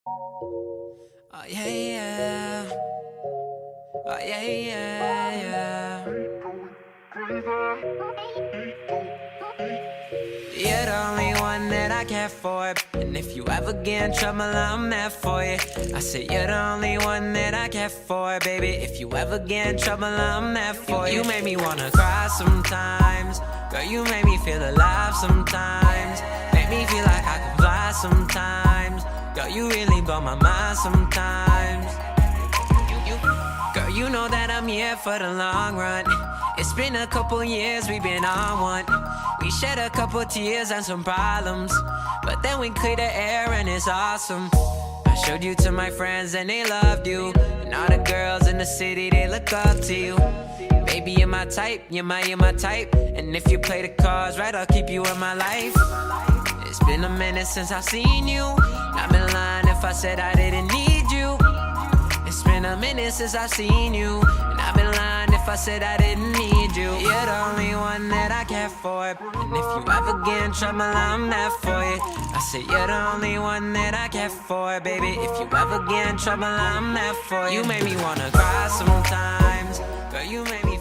Oh yeah, yeah. Oh yeah, yeah, yeah. You're the only one that I care for, and if you ever get in trouble, I'm there for you. I said you're the only one that I care for, baby. If you ever get in trouble, I'm there for you. You make me wanna cry sometimes, girl. You make me feel alive sometimes. Make me feel like I can fly sometimes. Girl, you really blow my mind sometimes. Girl, you know that I'm here for the long run. It's been a couple years, we've been on one. We shed a couple tears and some problems, but then we cleared the air and it's awesome. I showed you to my friends and they loved you, and all the girls in the city, they look up to you. Baby, you're my type, you're my type, and if you play the cards right, I'll keep you in my life. It's been a minute since I've seen you. I've been lying if I said I didn't need you. It's been a minute since I've seen you, and I've been lying if I said I didn't need you. You're the only one that I care for, and if you ever get in trouble, I'm there for you. I said you're the only one that I care for, baby. If you ever get in trouble, I'm there for you. You make me wanna cry sometimes, girl, you make me